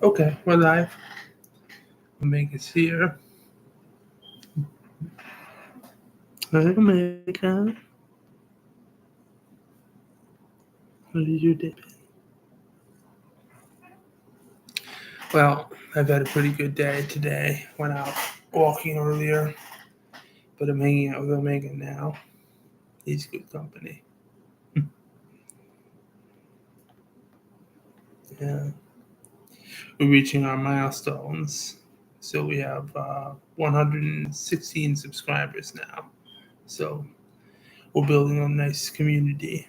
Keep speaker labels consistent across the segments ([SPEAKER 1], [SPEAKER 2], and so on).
[SPEAKER 1] Okay, we're live. Omega's here. Hi, Omega. How did your day been? Well, I've had a pretty good day today. Went out walking earlier, but I'm hanging out with Omega now. He's good company. Yeah, we're reaching our milestones. So we have 116 subscribers now. So we're building a nice community.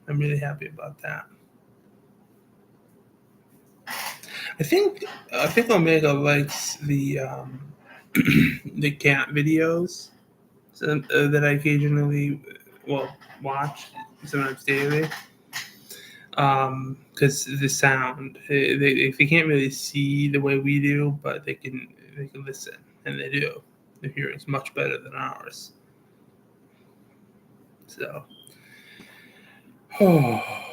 [SPEAKER 1] I'm really happy about that. I think I think Omega likes the the cat videos that I occasionally well watch sometimes daily. Because the sound, they can't really see the way we do, but they can listen, and they do. Their hearing is much better than ours. So, oh,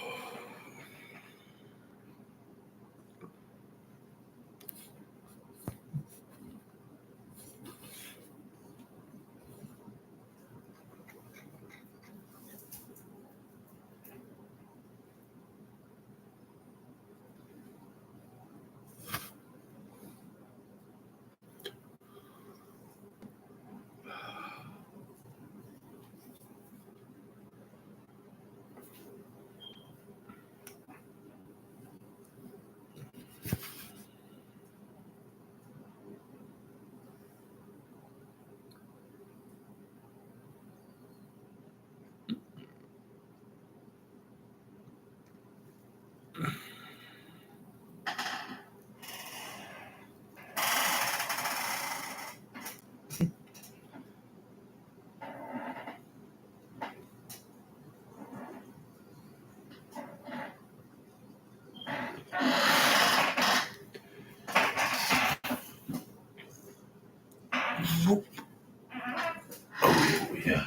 [SPEAKER 1] yeah.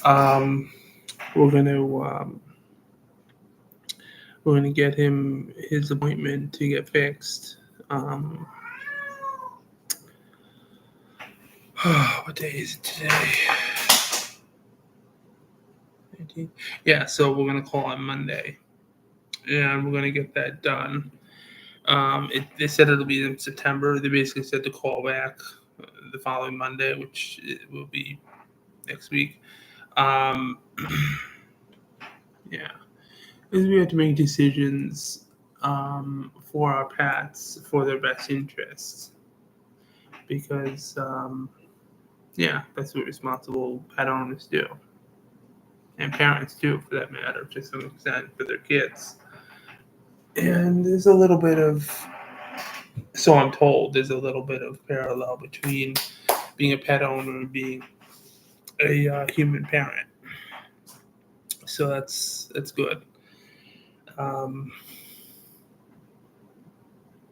[SPEAKER 1] Um, we're gonna we're gonna get him his appointment to get fixed. Um, what day is it today? 19th? Yeah, so we're gonna call on Monday, and we're gonna get that done. They said it'll be in September. They basically said to call back the following Monday, which will be next week. Um, yeah, because we have to make decisions for our pets for their best interests. Because yeah, that's what responsible pet owners do, and parents do, for that matter, to some extent, for their kids. And there's a little bit of, so I'm told, there's a little bit of parallel between being a pet owner and being a human parent. So that's good. Um,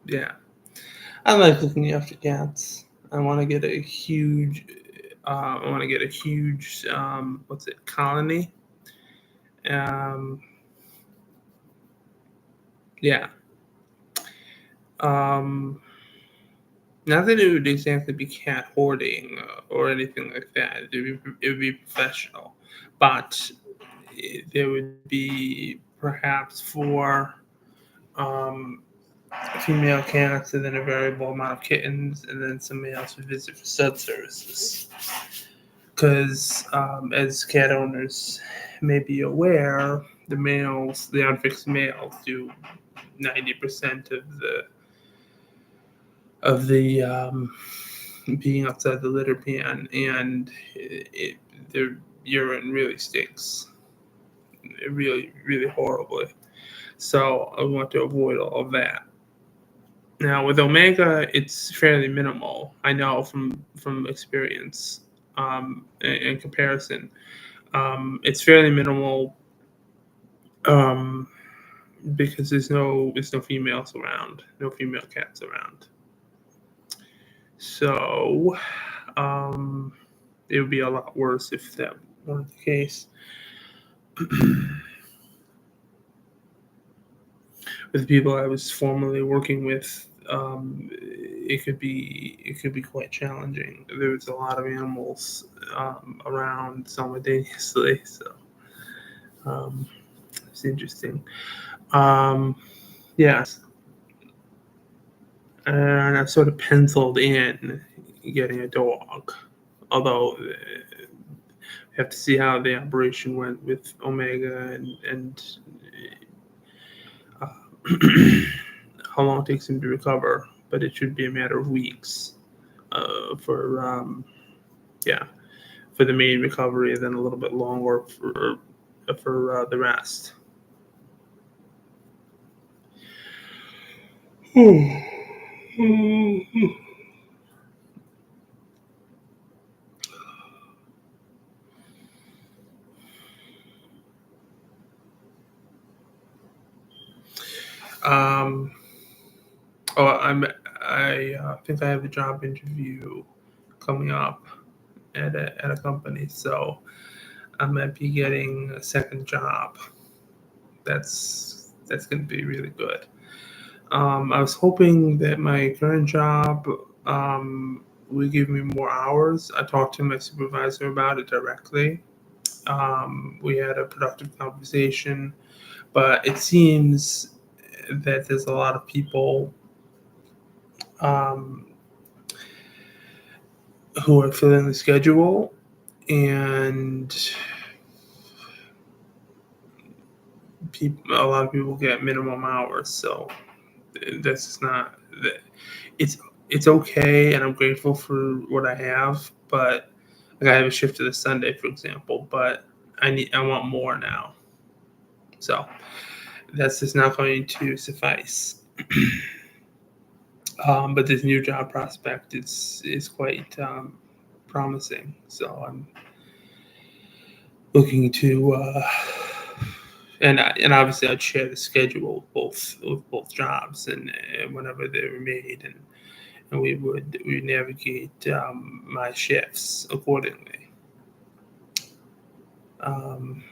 [SPEAKER 1] yeah, I like looking after cats. I want to get a huge. I want to get a huge. What's it? Colony. Um, yeah. Um, Not that it would exactly be cat hoarding or anything like that. It would be professional, but there would be perhaps four um, female cats and then a variable amount of kittens, and then somebody else would visit for stud services. Because as cat owners may be aware, the males, the unfixed males, do 90% of the being outside the litter pan, and their urine really stinks, really, really horribly. So I want to avoid all of that. Now with Omega, it's fairly minimal. I know from experience, in comparison, it's fairly minimal, um, because there's no females around, no female cats around. So um, it would be a lot worse if that weren't the case. with people I was formerly working with, it could be quite challenging. There was a lot of animals around simultaneously, so um, it's interesting. Um, yes, and I've sort of penciled in getting a dog, although have to see how the operation went with Omega and uh, how long it takes him to recover. But it should be a matter of weeks for yeah, for the main recovery, and then a little bit longer for the rest. um, oh, I think I have a job interview coming up at a company, so I might be getting a second job. That's going to be really good. I was hoping that my current job would give me more hours. I talked to my supervisor about it directly. We had a productive conversation, but it seems that there's a lot of people um, who are filling the schedule, and a lot of people get minimum hours. So that's just not that. It's it's okay, and I'm grateful for what I have. But like I have a shift to the Sunday, for example, but I want more now. So that's just not going to suffice. But this new job prospect is quite promising. So I'm looking to, and obviously I'd share the schedule with both jobs, and whenever they were made, and we navigate my shifts accordingly. Um,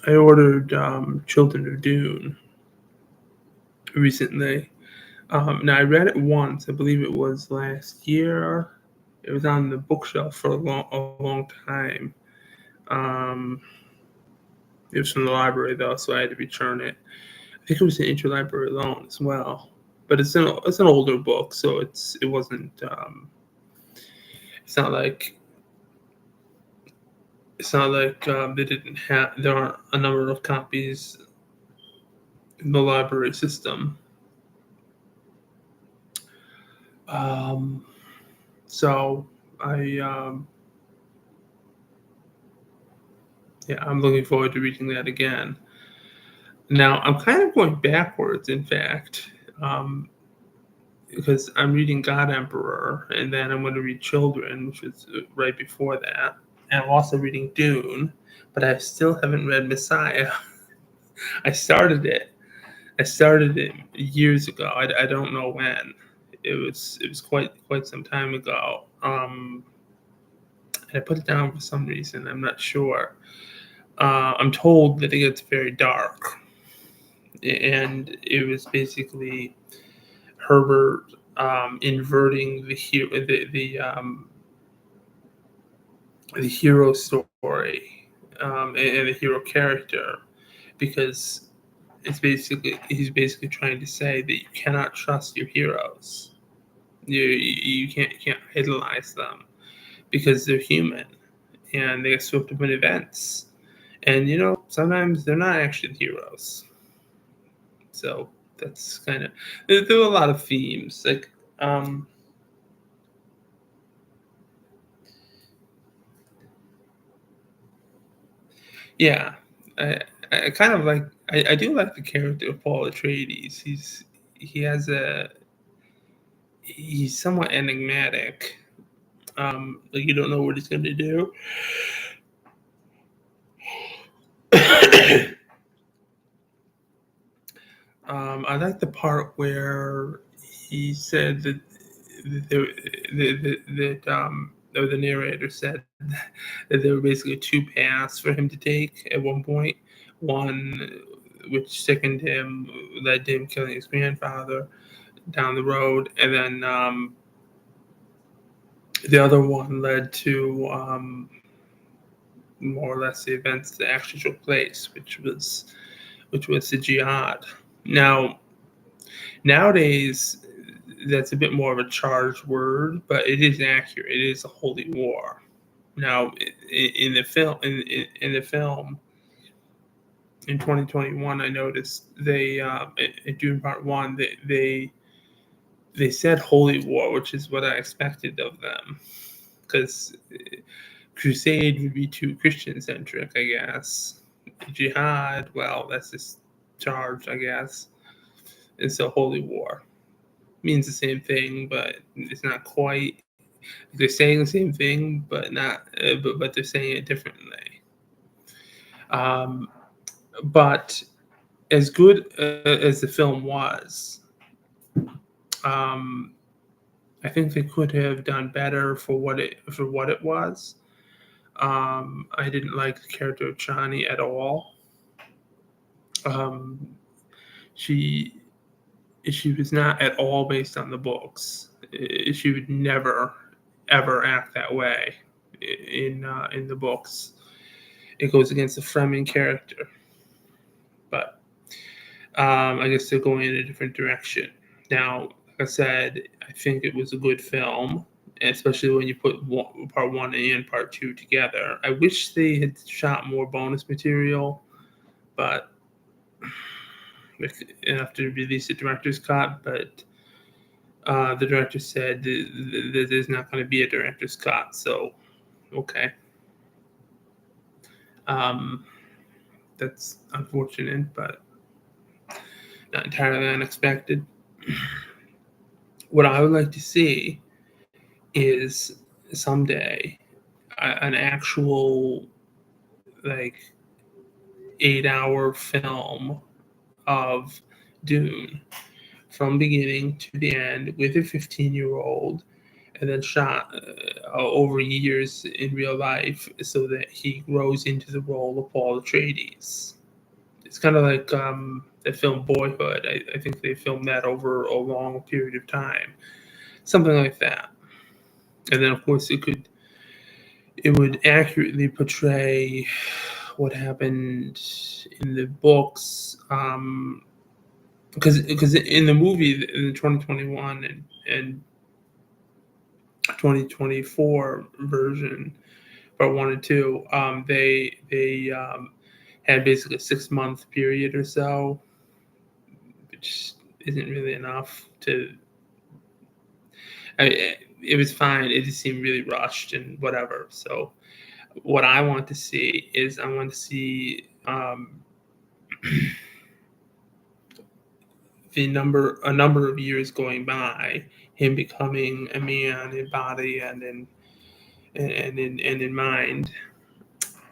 [SPEAKER 1] I ordered Children of Dune recently. Now I read it once. I believe it was last year. It was on the bookshelf for a long time. Um, it was from the library though, so I had to return it. I think it was an interlibrary loan as well, but it's an older book, so it wasn't it's not like they didn't have there aren't a number of copies in the library system. Um, so I yeah, I'm looking forward to reading that again. Now I'm kind of going backwards, in fact, um, because I'm reading God Emperor, and then I'm going to read Children, which is right before that, and I'm also reading Dune, but I still haven't read Messiah. I started it. I started it years ago. I don't know when. It was quite some time ago. And I put it down for some reason. I'm not sure. I'm told that it gets very dark, and it was basically Herbert inverting the hero story and the hero character, because he's basically trying to say that you cannot trust your heroes. You can't idolize them because they're human and they get swept up in events, and sometimes they're not actually heroes. So that's kind of there are a lot of themes like yeah, I, I kind of like I do like the character of Paul Atreides. He has a he's somewhat enigmatic. Like you don't know what he's going to do. I like the part where he said that the narrator said that there were basically two paths for him to take at one point. One which sickened him, led to him killing his grandfather down the road, and then the other one led to more or less the events that actually took place, which was the jihad. Now, nowadays, that's a bit more of a charged word, but it is accurate. It is a holy war. Now, in the film, in the film in 2021, I noticed they in Dune Part One, they said holy war, which is what I expected of them, because crusade would be too Christian centric, I guess. Jihad, well, that's just charged, I guess. And so holy war means the same thing, but it's not quite. They're saying the same thing, but not. But they're saying it differently. Um, but as good as the film was, um, I think they could have done better for what it was. I didn't like the character of Chani at all. Um, she she was not at all based on the books. She would never ever act that way in the books. It goes against the Fremen character, but I guess they're going in a different direction. Now, like I said, I think it was a good film, especially when you put part one and part two together. I wish they had shot more bonus material, but enough to release the director's cut. But the director said that there's not going to be a director's cut, so okay. Um, that's unfortunate, but not entirely unexpected. What I would like to see is someday an actual like 8-hour film of Dune from beginning to the end with a 15-year-old, and then shot over years in real life so that he grows into the role of Paul Atreides. It's kind of like the film Boyhood. I think they filmed that over a long period of time, something like that. And then, of course, it would accurately portray what happened in the books, because in the movie in 2021 and 2024 version, part one and two, they had basically a 6-month period or so, which isn't really enough to. It was fine. It just seemed really rushed and whatever. So, what I want to see is I want to see a number of years going by, him becoming a man in body and in mind,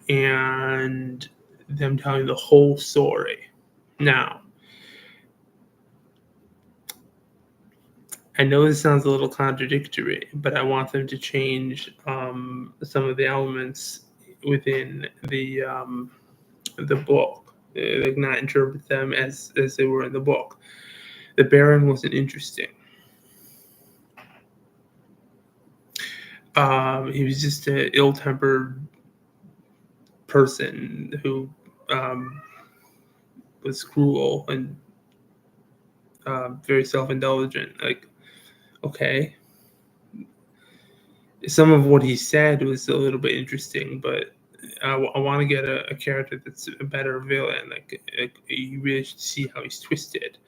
[SPEAKER 1] and them telling the whole story. Now, I know this sounds a little contradictory, but I want them to change some of the elements within the book, like not interpret them as they were in the book. The Baron wasn't interesting. He was just an ill-tempered person who was cruel and very self-indulgent. Like, okay, some of what he said was a little bit interesting, but I want to get a character that's a better villain. Like you really should see how he's twisted,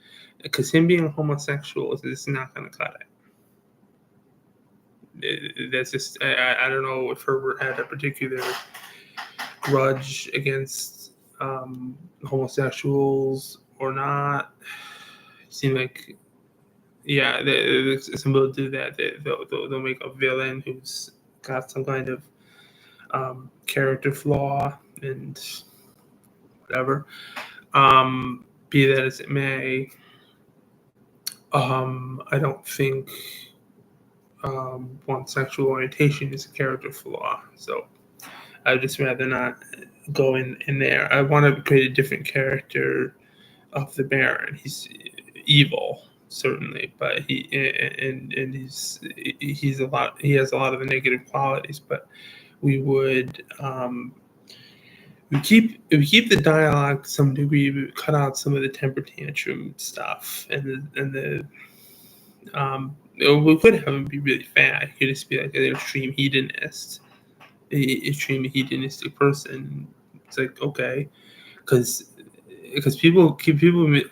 [SPEAKER 1] because him being a homosexual is not going to cut it. That's just I don't know if Herbert had a particular grudge against homosexuals or not. It seemed like, yeah, some people do that. They'll make a villain who's got some kind of character flaw and whatever. Be that as it may, I don't think one's sexual orientation is a character flaw. So I'd just rather not go in there. I want to create a different character of the Baron. He's evil, certainly, but he's a lot. He has a lot of the negative qualities, but we would we keep the dialogue to some degree. We would cut out some of the temper tantrum stuff we could have him be really fat. He could just be like an extreme hedonist, extreme hedonistic person. It's like, okay, because people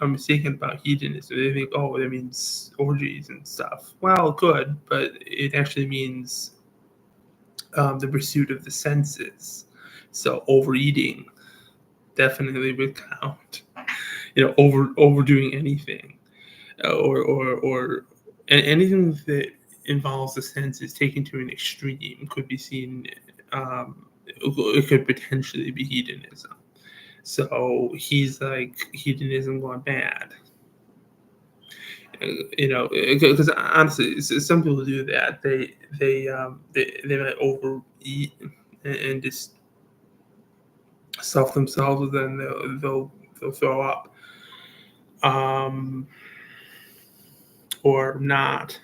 [SPEAKER 1] are mistaken about hedonism. They think, oh, that means orgies and stuff. Well, good, but it actually means the pursuit of the senses. So overeating definitely would count. Overdoing anything, or anything that involves the senses taken to an extreme could be seen. It could potentially be hedonism. So he's like hedonism gone bad. Because honestly, some people do that. They might overeat and just stuff themselves, and then they'll throw up, or not,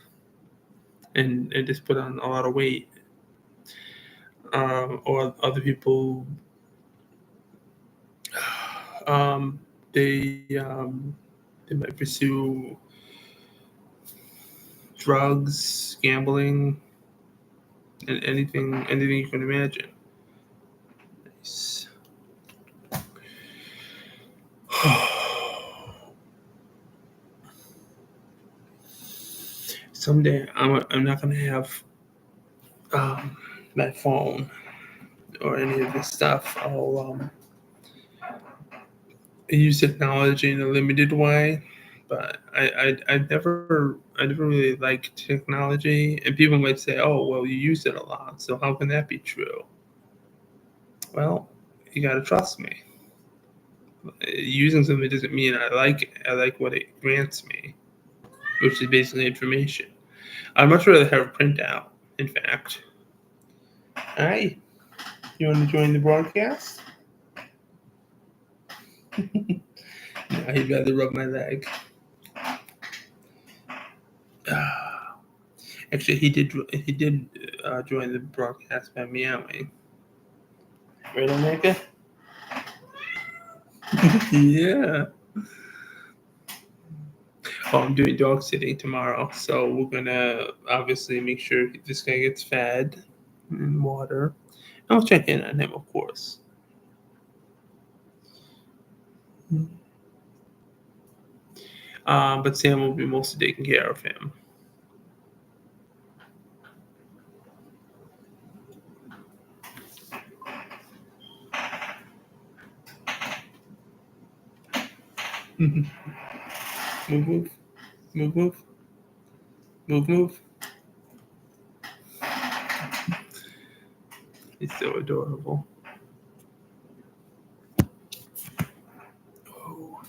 [SPEAKER 1] and just put on a lot of weight. Or other people, they might pursue drugs, gambling, and anything you can imagine. Nice. Someday I'm not gonna have my phone or any of this stuff. I'll use technology in a limited way, but I never really liked technology. And people might say, "Oh, well, you use it a lot, so how can that be true?" Well, you got to trust me. Using something doesn't mean I like it. I like what it grants me, which is basically information. I'd much rather have a printout. In fact, hi, you want to join the broadcast? No, he'd rather rub my leg. Actually, he did join the broadcast by meowing. Right, Omega? Yeah. Oh, I'm doing dog sitting tomorrow, so we're gonna obviously make sure this guy gets fed and water. I'll check in on him, of course. But Sam will be mostly taking care of him. Move, move, move, move, move, move. He's so adorable. Oh.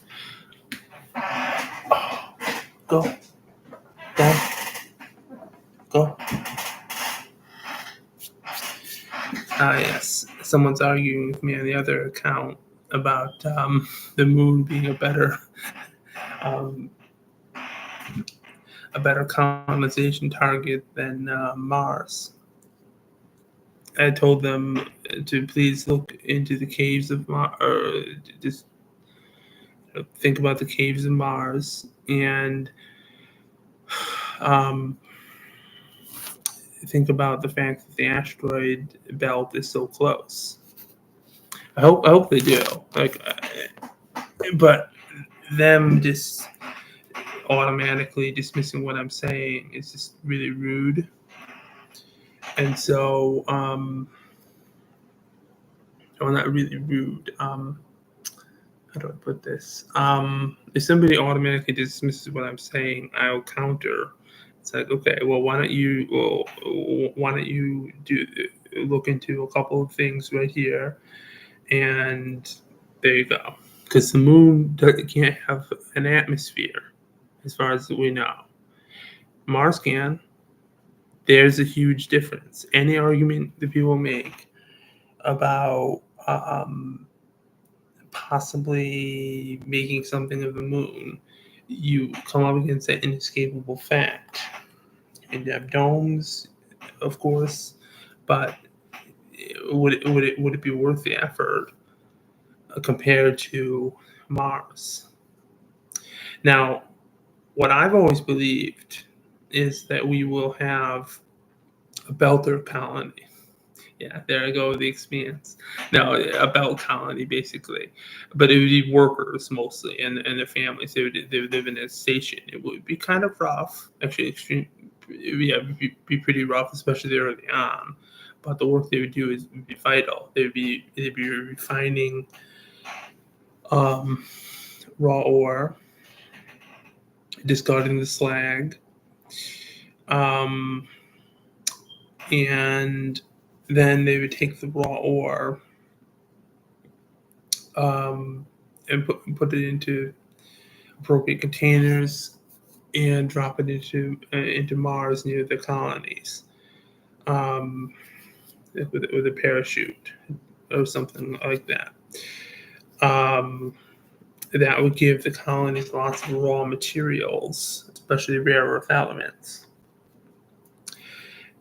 [SPEAKER 1] Go. Down. Go. Yes. Someone's arguing with me on the other account about the moon being um, a better colonization target than Mars. I told them to please look into the caves of Mars, or just think about the caves of Mars, and um, think about the fact that the asteroid belt is so close. I hope they do. But them just automatically dismissing what I'm saying is just really rude. And so, well, not really rude. How do I put this? If somebody automatically dismisses what I'm saying, I'll counter. It's like, okay, well, why don't you look into a couple of things right here, and there you go. Because the moon can't have an atmosphere, as far as we know. Mars can. There's a huge difference. Any argument that people make about possibly making something of the moon, you come up against that inescapable fact. And you have domes, of course, but would it be worth the effort compared to Mars? Now, what I've always believed is that we will have a Belter colony. Yeah, there I go with the expanse. No, a belt colony basically, but it would be workers mostly and their families. They would live in a station. It would be kind of rough, actually. Extreme, yeah, it would be pretty rough, especially early on. But the work they would do would be vital. They'd be refining raw ore, discarding the slag, um, and then they would take the raw ore and put it into appropriate containers and drop it into Mars near the colonies with a parachute or something like that. That would give the colonies lots of raw materials, especially rare earth elements.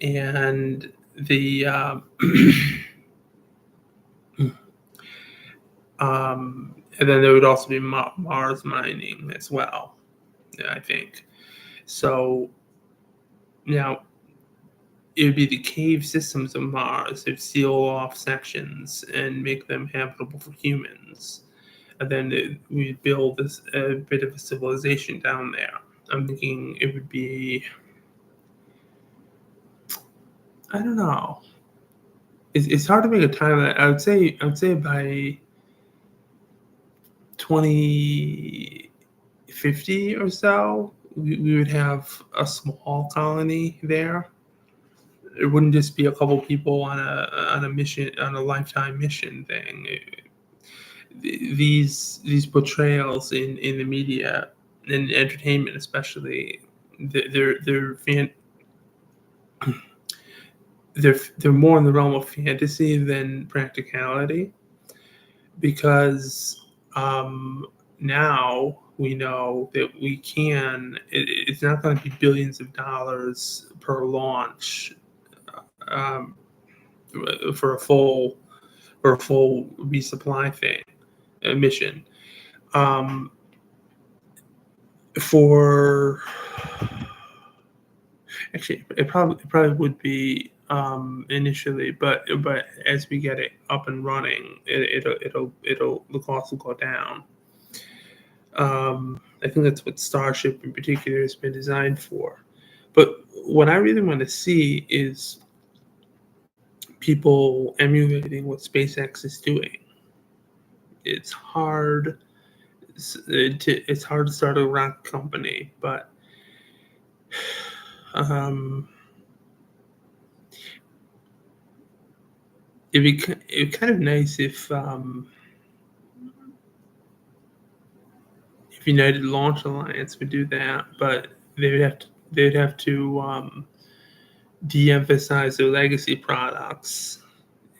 [SPEAKER 1] And the and then there would also be Mars mining as well, I think. So now it would be the cave systems of Mars. They'd seal off sections and make them habitable for humans. And then we'd build a bit of a civilization down there. I'm thinking it would be, I don't know. It's hard to make a timeline. I would say by 2050 or so, we would have a small colony there. It wouldn't just be a couple people on a mission, on a lifetime mission thing. These portrayals in the media and entertainment, especially, they're they're more in the realm of fantasy than practicality, because now we know that it's not going to be billions of dollars per launch um, for a full resupply thing mission. For Actually, it probably would be initially, but as we get it up and running, the cost will go down. I think that's what Starship in particular has been designed for. But what I really want to see is people emulating what SpaceX is doing. It's hard. It's hard to start a rocket company, but it'd be kind of nice if United Launch Alliance would do that, but they'd have to de-emphasize their legacy products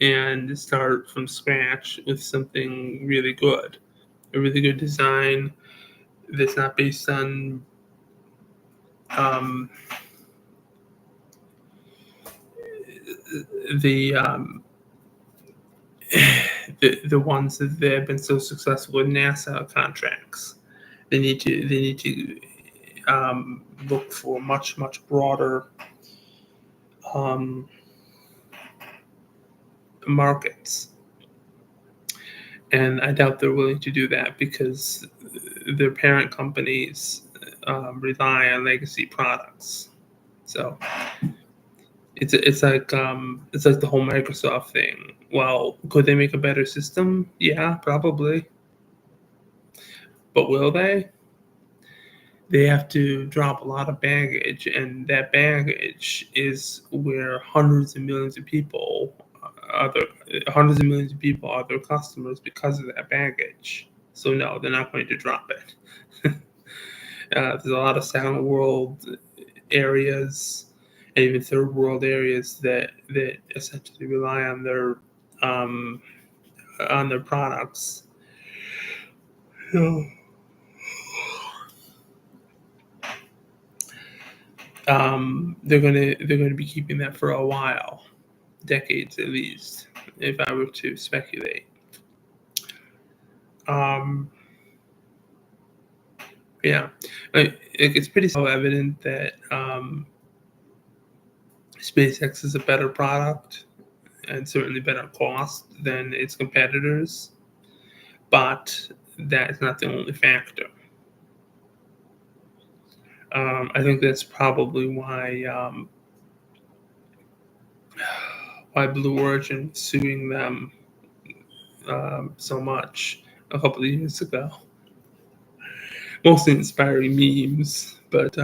[SPEAKER 1] and start from scratch with something really good, a really good design that's not based on the the ones that have been so successful with NASA contracts. They need to look for much broader markets, and I doubt they're willing to do that because their parent companies rely on legacy products. So it's like the whole Microsoft thing. Well, could they make a better system? Yeah, probably. But will they? They have to drop a lot of baggage, and that baggage is where hundreds of millions of people are their customers because of that baggage. So no, they're not going to drop it. There's a lot of sound world areas and even third world areas that essentially rely um, on their products. So, they're gonna be keeping that for a while, decades at least, if I were to speculate. Um, yeah, it's pretty self-evident that SpaceX is a better product and certainly better cost than its competitors, but that is not the only factor. I think that's probably why Blue Origin was suing them so much a couple of years ago. Mostly inspiring memes, but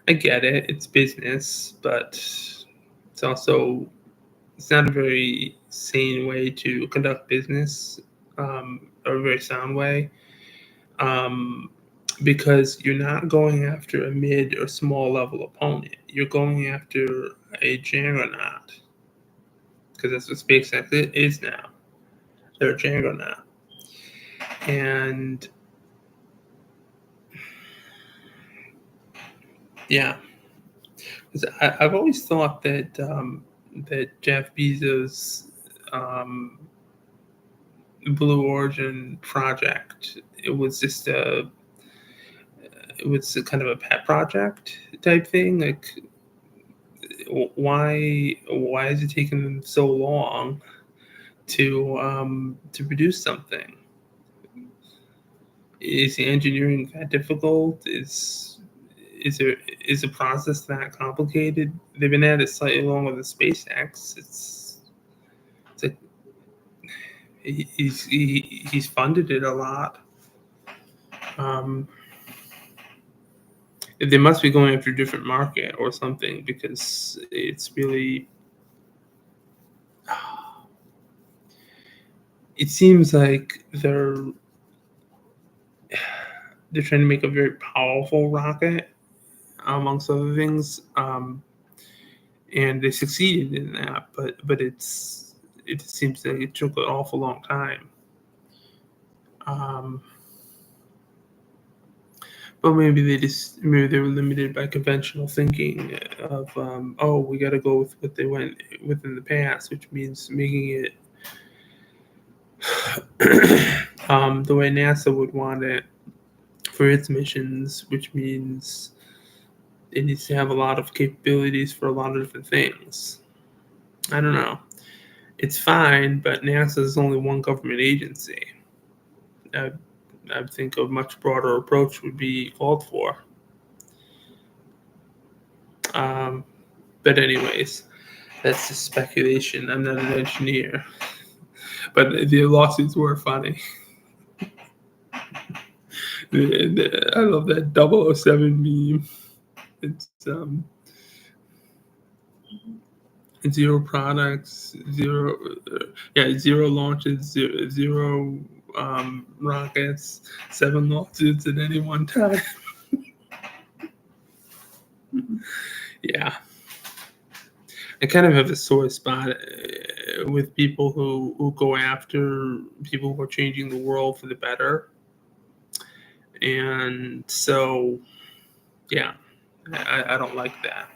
[SPEAKER 1] I get it. It's business, but it's not a very sane way to conduct business, or a very sound way, um, because you're not going after a mid or small level opponent. You're going after a juggernaut, because that's what SpaceX is now. They're a juggernaut, and yeah, 'cause I've always thought that Jeff Bezos' um, Blue Origin project, it was a kind of a pet project type thing. Like, why is it taking them so long to produce something? Is the engineering that difficult? Is the process that complicated? They've been at it slightly longer than SpaceX. It's like he's funded it a lot. Um, they must be going after a different market or something, because it's really. It seems like they're trying to make a very powerful rocket, amongst other things, and they succeeded in that. But it seems like it took an awful long time. Um, but maybe they were limited by conventional thinking of, oh, we got to go with what they went with in the past, which means making it the way NASA would want it for its missions, which means it needs to have a lot of capabilities for a lot of different things. I don't know. It's fine, but NASA is only one government agency. I, I think a much broader approach would be called for. Um, but anyways, that's just speculation. I'm not an engineer, but the lawsuits were funny. I love that 007 meme. It's zero products, zero launches, zero rockets, 7 lawsuits at any one time. Yeah, I kind of have a sore spot with people who go after people who are changing the world for the better, and so yeah, I don't like that.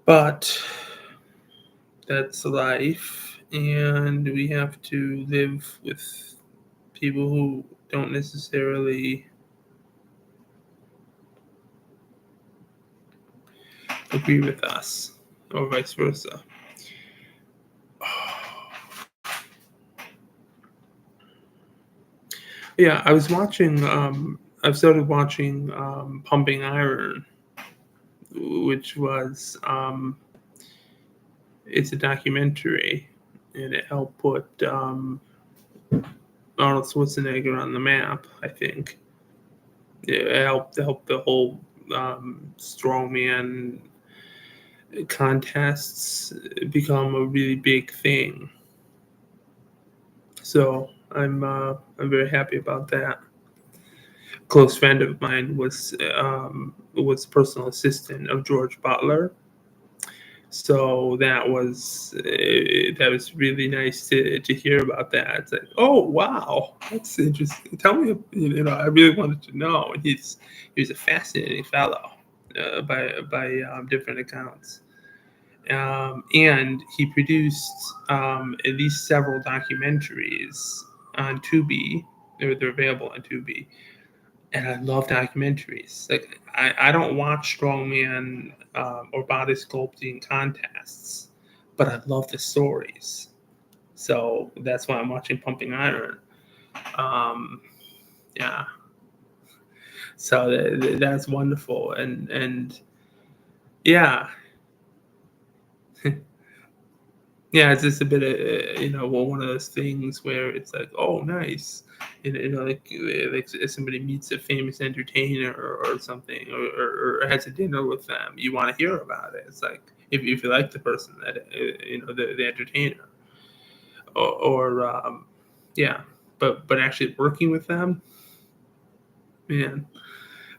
[SPEAKER 1] But that's life, and we have to live with people who don't necessarily agree with us, or vice versa. Yeah, I was watching. I've started watching Pumping Iron, which was it's a documentary, and it helped put Arnold Schwarzenegger on the map. I think it helped the whole strongman contests become a really big thing. So I'm very happy about that. A close friend of mine was personal assistant of George Butler. So that was really nice to hear about that. It's like, oh wow, that's interesting. Tell me, I really wanted to know. And he's a fascinating fellow, by different accounts. And he produced at least several documentaries on Tubi. They're available on Tubi, and I love documentaries. Like I don't watch strongman or body sculpting contests, but I love the stories. So that's why I'm watching Pumping Iron. Um, yeah, so that's wonderful, and yeah, yeah, it's just a bit of one of those things where it's like, oh, nice, like if somebody meets a famous entertainer or something, or has a dinner with them, you want to hear about it. It's like if you like the person that the entertainer, or yeah, but actually working with them, man,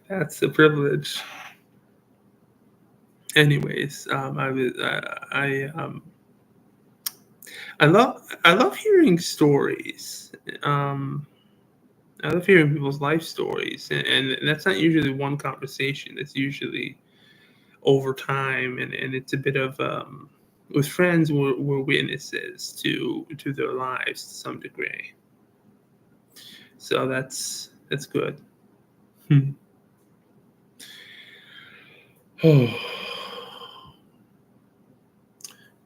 [SPEAKER 1] that's a privilege. Anyways, I love hearing stories. Um, I love hearing people's life stories, and that's not usually one conversation. It's usually over time, and it's a bit of with friends. We're witnesses to their lives to some degree. So that's good. Hmm. Oh,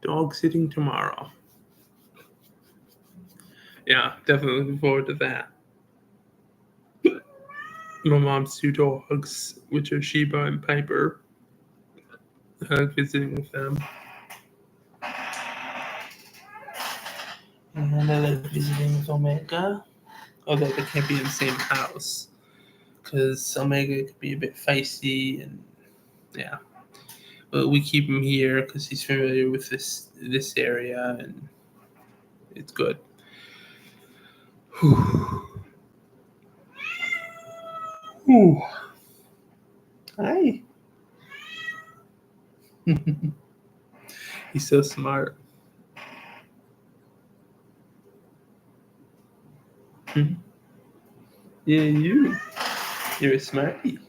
[SPEAKER 1] dog sitting tomorrow. Yeah, definitely looking forward to that. My mom's two dogs, which are Sheba and Piper, visiting with them. And I like visiting with Omega, although they can't be in the same house because Omega could be a bit feisty, and yeah. But we keep him here because he's familiar with this area, and it's good. Whew. Ooh. Hi. He's so smart. Mhm. Yeah, you're a smarty.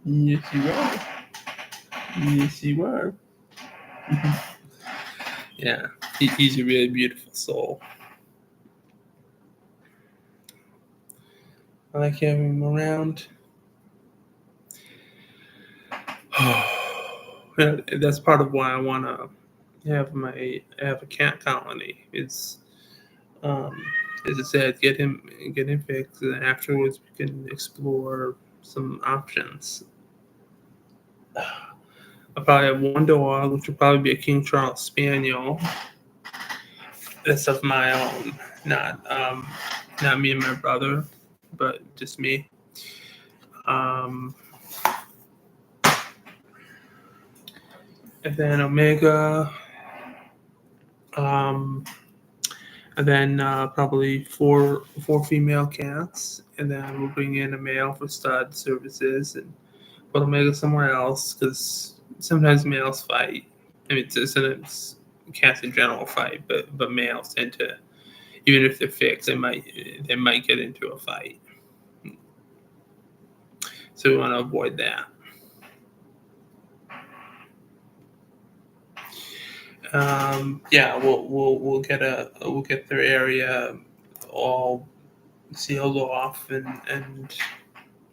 [SPEAKER 1] Yes, you are. Yes, you are. Yeah, he's a really beautiful soul. I like having him around. Yeah, that's part of why I want to have a cat colony. It's um, as I said, get him fixed, and afterwards we can explore some options. I'll probably have one dog, which will probably be a King Charles Spaniel. That's of my own, not me and my brother, but just me. Um, and then Omega, um, and then probably four female cats, and then we'll bring in a male for stud services, and put Omega somewhere else because sometimes males fight. I mean, sometimes cats in general fight, but males tend to, even if they're fixed, they might get into a fight. So we want to avoid that. Yeah, we'll get their area all sealed off, and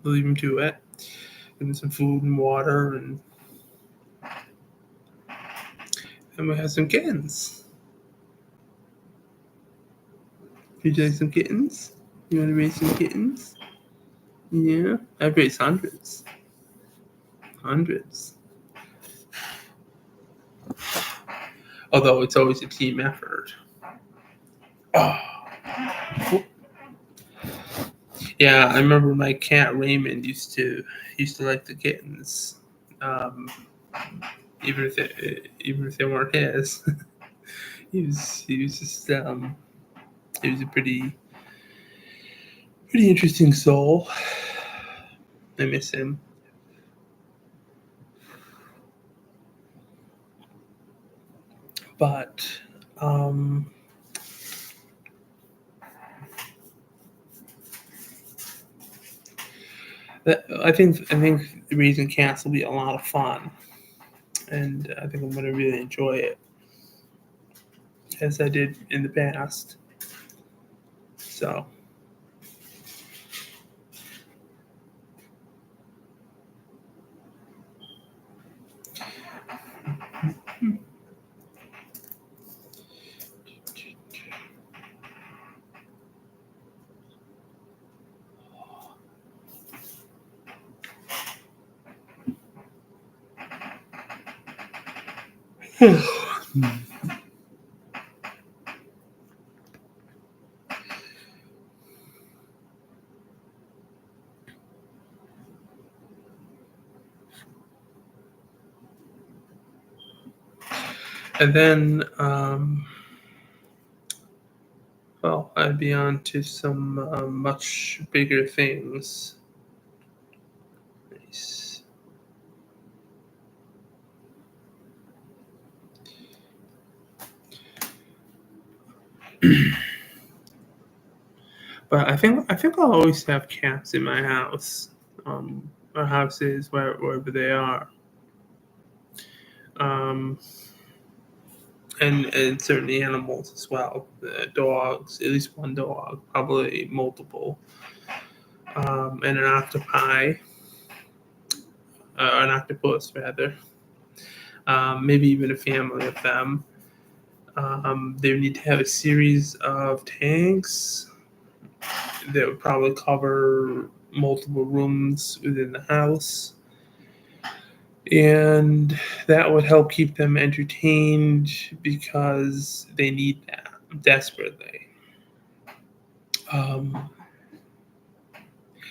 [SPEAKER 1] leave them to it. Give them some food and water, and we'll have some kittens. Would you like some kittens? You want to raise some kittens? Yeah, I've raised hundreds. Hundreds. Although it's always a team effort. Oh. Yeah, I remember my cat Raymond used to like the kittens, um, even if they weren't his. He was a pretty interesting soul. I miss him. But I think Raising Cats will be a lot of fun, and I think I'm going to really enjoy it as I did in the past. So. And then, well, I'd be on to some much bigger things. Nice. But I think I'll always have cats in my house, or houses wherever they are, um, and certain animals as well. Dogs, at least one dog, probably multiple, and an octopi, an octopus rather, maybe even a family of them. They would need to have a series of tanks that would probably cover multiple rooms within the house. And that would help keep them entertained because they need that desperately. Um,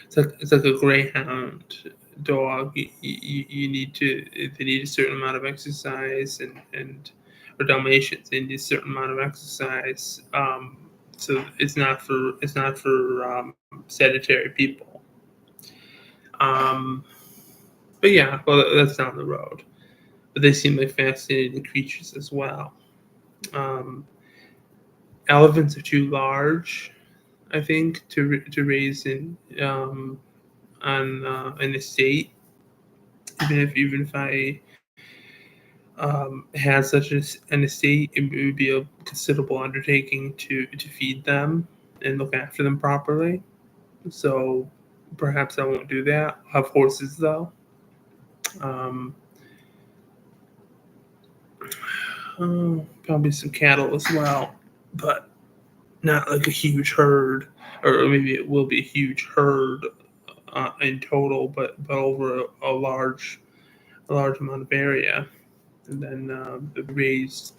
[SPEAKER 1] it's like a greyhound dog. You need to they need a certain amount of exercise and or Dalmatians they need a certain amount of exercise. So it's not for sedentary people. Um, but yeah, well that's down the road. But they seem like fascinating creatures as well. Um, Elephants are too large, I think, to raise in on an estate. Even if I had such an estate, it would be a considerable undertaking to feed them and look after them properly. So perhaps I won't do that. I'll have horses though. Um, Probably some cattle as well, but not like a huge herd, or maybe it will be a huge herd in total, but over a large amount of area, and then raised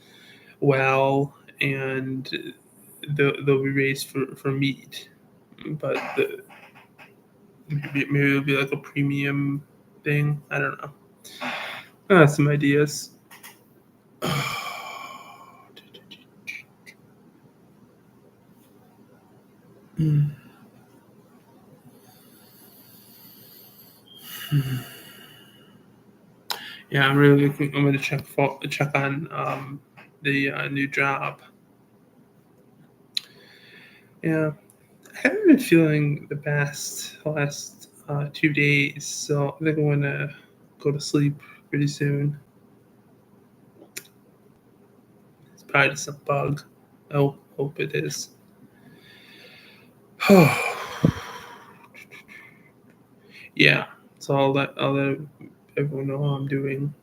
[SPEAKER 1] well, and they'll be raised for meat, but maybe it'll be like a premium thing. I don't know. Some ideas. Mm. Yeah, I'm really looking. I'm going to check on the new job. Yeah, I haven't been feeling the last 2 days, so I think I'm going to go to sleep pretty soon. It's probably just a bug. I hope it is. Yeah, so I'll let everyone know how I'm doing.